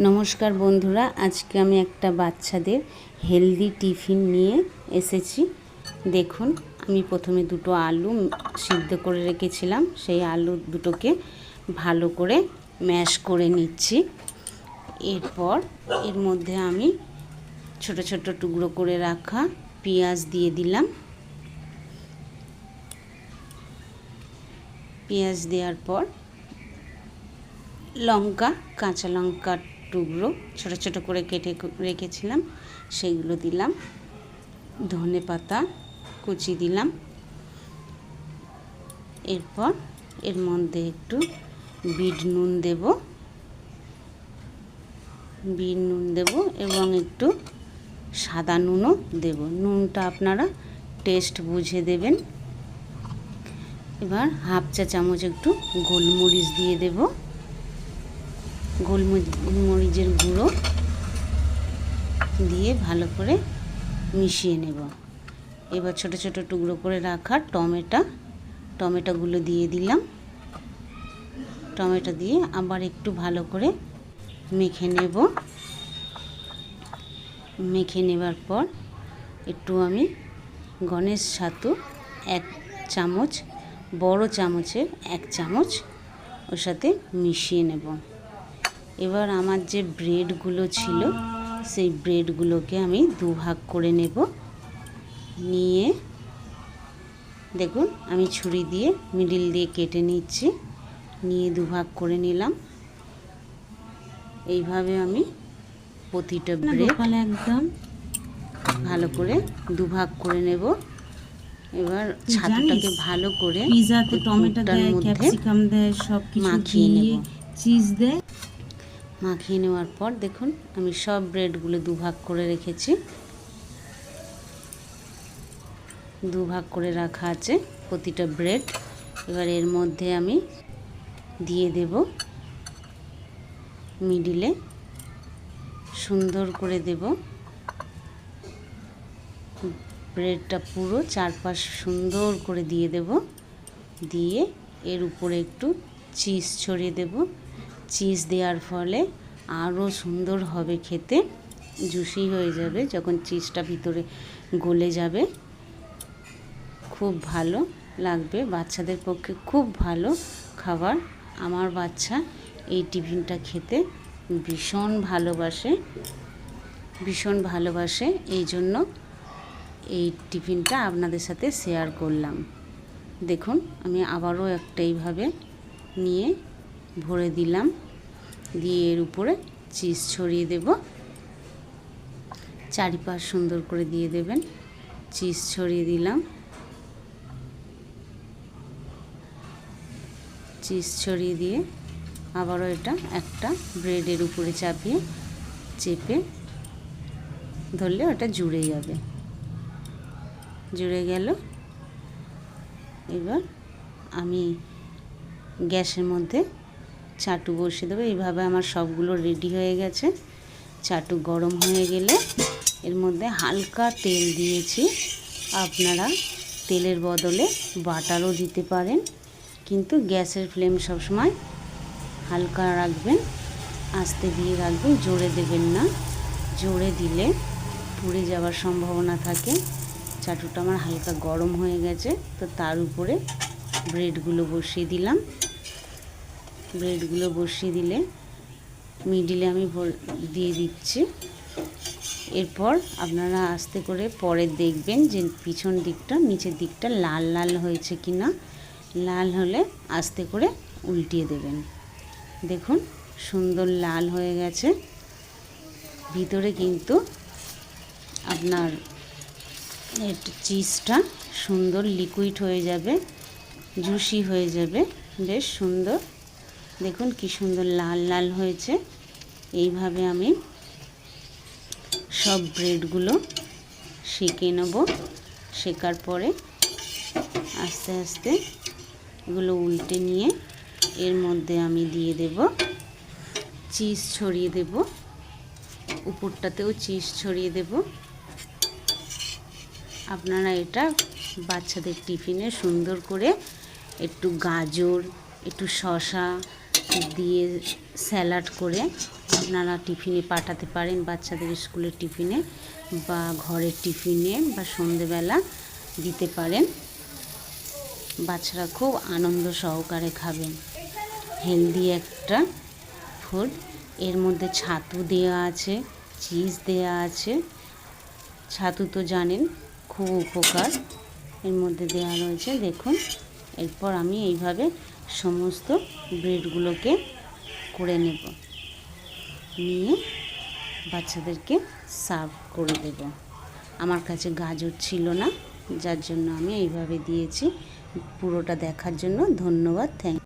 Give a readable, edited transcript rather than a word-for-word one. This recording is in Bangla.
নমস্কার বন্ধুরা, আজকে আমি একটা বাচ্চাদের হেলদি টিফিন নিয়ে এসেছি। দেখুন, আমি প্রথমে দুটো আলু সিদ্ধ করে রেখেছিলাম, সেই আলু দুটোকে ভালো করে ম্যাশ করে নিচ্ছি। এরপর এর মধ্যে আমি ছোট ছোট টুকরো করে রাখা পেঁয়াজ দিয়ে দিলাম। পেঁয়াজ দেওয়ার পর লঙ্কা, কাঁচা লঙ্কার টুকরো ছোট ছোট করে কেটে রেখেছিলাম সেইগুলো দিলাম। ধনে পাতা কুচি দিলাম। এরপর এর মধ্যে একটু বিট নুন দেব এবং একটু সাদা নুনও দেব। নুনটা আপনারা টেস্ট বুঝে দেবেন। এবার হাফ চা চামচ একটু গোলমরিচ দিয়ে দেব, গোলমরিচের গুঁড়ো দিয়ে ভালো করে মিশিয়ে নেব। এবার ছোট ছোট টুকরো করে রাখা টমেটোগুলো দিয়ে দিলাম। টমেটো দিয়ে আবার একটু ভালো করে মেখে নেব। মেখে নেবার পর একটু আমি গণেশ ছাতু 1 চামচ, বড় চামচের 1 চামচ ওর সাথে মিশিয়ে নেব। এবার আমার যে ব্রেডগুলো ছিল সেই ব্রেডগুলোকে আমি দুভাগ করে নেব। নিয়ে দেখুন, আমি ছুরি দিয়ে মিডিল দিয়ে কেটে নিচ্ছি। নিয়ে দুভাগ করে নিলাম। এইভাবে আমি প্রতিটা ব্রেড একদম ভালো করে দুভাগ করে নেব। এবার ছাতুটাকে ভালো করে পিজাতে টমেটো দেয়, ক্যাপসিকাম দেয়, সব কিছু মাখিয়ে নেব। চিজ দেয়। মাখিয়ে নেওয়ার পর দেখুন, আমি সব ব্রেডগুলো দুভাগ করে রেখেছি। দুভাগ করে রাখা আছে প্রতিটা ব্রেড। এবার এর মধ্যে আমি দিয়ে দেব মিডিলে, সুন্দর করে দেব ব্রেডটা পুরো চারপাশ সুন্দর করে দিয়ে দেব। দিয়ে এর উপরে একটু চিজ ছড়িয়ে দেব। চিজ দেওয়ার ফলে আরও সুন্দর হবে খেতে, জুসি হয়ে যাবে। যখন চিজটা ভিতরে গলে যাবে খুব ভালো লাগবে, বাচ্চাদের পক্ষে খুব ভালো খাবার। আমার বাচ্চা এই টিফিনটা খেতে ভীষণ ভালোবাসে, এই জন্য এই টিফিনটা আপনাদের সাথে শেয়ার করলাম। দেখুন, আমি আবারও একটা এইভাবে নিয়ে ভরে দিলাম। দিয়ে এর উপরে চিজ ছড়িয়ে দেব। চারিপাশ সুন্দর করে দিয়ে দেবেন। চিজ ছড়িয়ে দিলাম। চিজ ছড়িয়ে দিয়ে আবারও এটা একটা ব্রেডের উপরে চেপে ধরলে ওটা জুড়ে যাবে। জুড়ে গেল। এবার আমি গ্যাসের মধ্যে চাটু বসিয়ে দেবো। এইভাবে আমার সবগুলো রেডি হয়ে গেছে। চাটু গরম হয়ে গেলে এর মধ্যে হালকা তেল দিয়েছি। আপনারা তেলের বদলে বাটারও দিতে পারেন, কিন্তু গ্যাসের ফ্লেম সবসময় হালকা রাখবেন, আস্তে দিয়ে রাখবেন, জোরে দেবেন না। জোরে দিলে পুড়ে যাওয়ার সম্ভাবনা থাকে। চাটুটা আমার হালকা গরম হয়ে গেছে, তো তার উপরে ব্রেডগুলো বসিয়ে দিলাম। ব্রেডগুলো বসিয়ে দিলে মিডিলে আমি দিয়ে দিচ্ছি। এরপর আপনারা আস্তে করে পরে দেখবেন যে পিছন দিকটা নিচের দিকটা লাল লাল হয়েছে কি না। লাল হলে আস্তে করে উল্টিয়ে দেবেন। দেখুন, সুন্দর লাল হয়ে গেছে। ভিতরে কিন্তু আপনার চিজটা সুন্দর লিকুইড হয়ে যাবে, জুসি হয়ে যাবে, বেশ সুন্দর। দেখুন কি সুন্দর লাল লাল হয়েছে। এইভাবে আমি সব ব্রেডগুলো সেঁকে নেব। সেকার পরে আস্তে আস্তে এগুলো উল্টে নিয়ে এর মধ্যে আমি দিয়ে দেব চিজ ছড়িয়ে দেব। উপরটাতেও চিজ ছড়িয়ে দেব। আপনারা এটা বাচ্চাদের টিফিনে সুন্দর করে একটু গাজর, একটু শসা, দিয়ে স্যালাড করে আপনারা টিফিনে পাঠাতে পারেন, বাচ্চাদের স্কুলের টিফিনে বা ঘরের টিফিনে বা সন্ধেবেলা দিতে পারেন। বাচ্চারা খুব আনন্দ সহকারে খাবেন। হেলদি একটা ফুড। এর মধ্যে ছাতু দেওয়া আছে, চিজ দেওয়া আছে। ছাতু তো জানেন খুব উপকার, এর মধ্যে দেওয়া রয়েছে দেখুন। এরপর আমি এইভাবে সমস্ত ব্রেডগুলোকে করে নেব, নিয়ে বাচ্চাদেরকে সার্ভ করে দেব। আমার কাছে গাজর ছিল না, যার জন্য আমি এইভাবে দিয়েছি। পুরোটা দেখার জন্য ধন্যবাদ। Thank you.